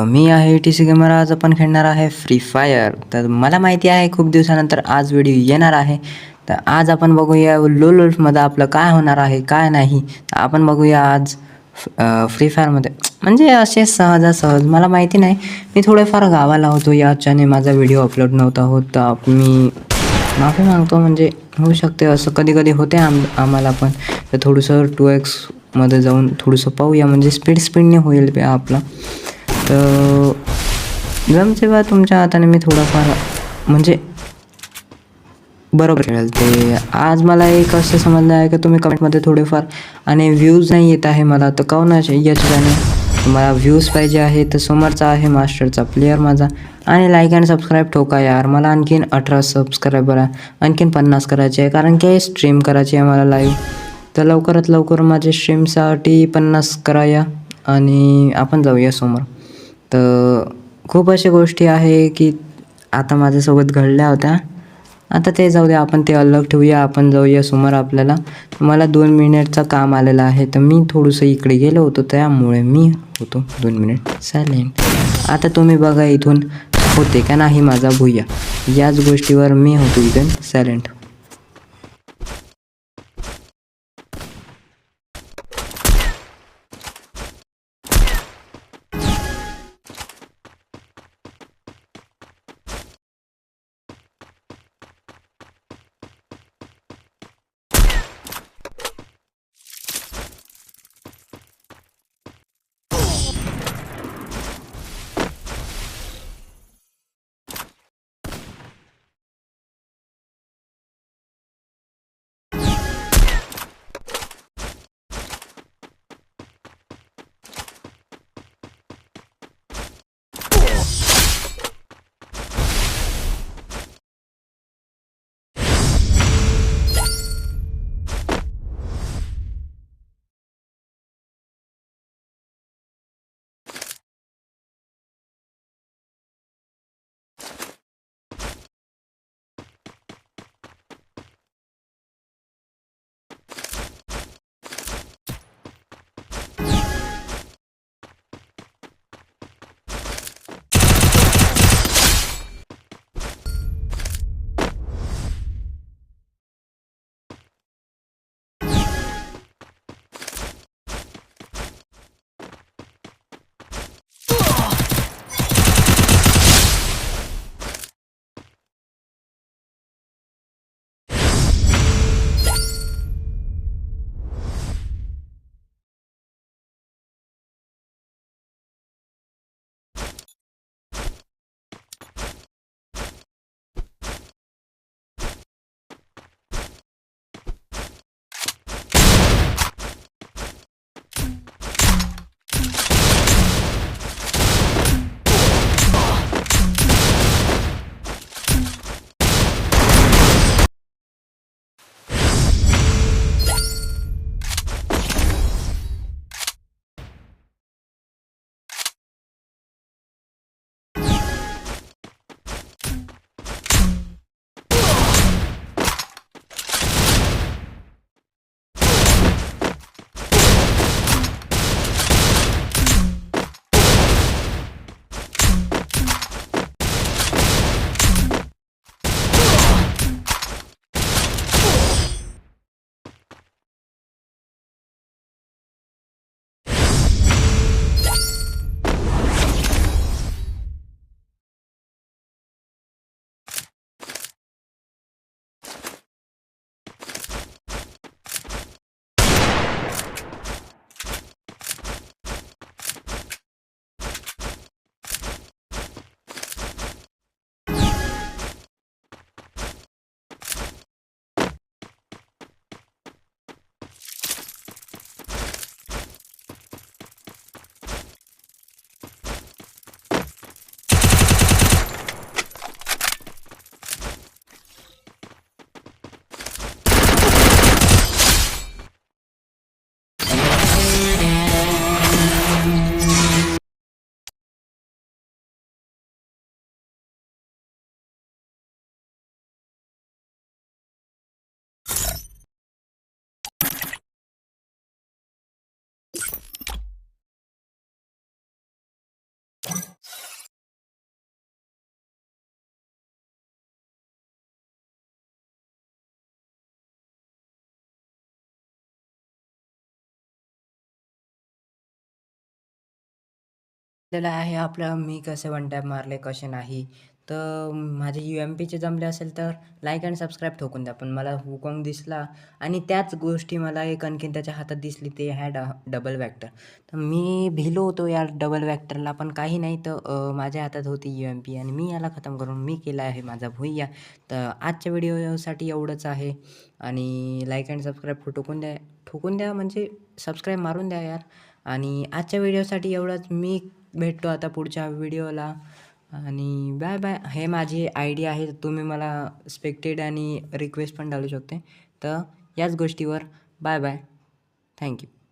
मी आहे TC gamer. आज आपण खेळणार आहे फ्री फायर. तर मला माहिती आहे खूप दिवसानंतर आज व्हिडिओ येणार आहे. तर आज आपण बघूया लोलमध्ये आपलं काय होणार आहे काय नाही. आपण बघूया आज फ्री फायरमध्ये म्हणजे असे सहजासहज. मला माहिती नाही, मी थोडेफार गावाला होतो याच्याने माझा व्हिडिओ अपलोड नव्हता होत. तर मी माफी मागतो. म्हणजे होऊ शकते असं कधी कधी होते आम्हाला पण. तर थोडंसं 2x मध्ये जाऊन थोडंसं पाहूया, म्हणजे स्पीडने होईल आपलं. तर जमते बा तुमच्या हाताने. मी थोडाफार म्हणजे बरोबर खेळेल ते. आज मला एक असं समजलं आहे की तुम्ही कमेंटमध्ये थोडेफार आणि व्ह्यूज नाही येत आहे मला. तर काहून याच्याने तुम्हाला व्ह्यूज पाहिजे आहे तर समोरचा आहे मास्टरचा प्लेयर माझा. आणि लाईक अँड सबस्क्राईब ठोका यार. मला आणखीन 18 सबस्क्रायबर आहे, आणखीन 50 करायचे आहे, कारण की स्ट्रीम करायची आहे मला लाईव्ह. तर लवकरात लवकर माझे स्ट्रीमसाठी 50 कराया आणि आपण जाऊया समोर. तर खूप अशा गोष्टी आहे की आता माझ्यासोबत घडल्या होत्या. आता ते जाऊ द्या, आपण ते अलग ठेवूया. आपण जाऊया समोर. आपल्याला मला 2 मिनिटचं काम आलेलं आहे. तर मी थोडंसं इकडे गेलो होतो, त्यामुळे मी होतो 2 मिनिट सायलेंट. आता तुम्ही बघा इथून होते का नाही माझा भुया. याच गोष्टीवर मी होतो इथून सायलेंट. दिलेलं आहे आपलं मी कसे वन टॅप मारले कसे नाही. तर माझे UMPचे जमले असेल तर लाईक अँड सबस्क्राईब ठोकून द्या. पण मला वुकाँग दिसला आणि त्याच गोष्टी मला एक आणखीन त्याच्या हातात दिसली ते आहे डबल वॅक्टर. तर मी भिलो होतो या डबल वॅक्टरला, पण काही नाही. तर माझ्या हातात होती UMP आणि मी याला खतम करून मी केला आहे माझा भुय्या. तर आजच्या व्हिडिओसाठी एवढंच आहे आणि लाईक अँड सबस्क्राईब ठोकून द्या म्हणजे सबस्क्राईब मारून द्या यार. आणि आजच्या व्हिडिओसाठी एवढंच. मी भेटतो आता पुढच्या व्हिडिओला आणि बाय बाय. हे माझी ID आहे, तुम्ही मला स्पेक्टेड आणि रिक्वेस्ट पण डालू शकते. तर याच गोष्टीवर बाय बाय. थँक्यू.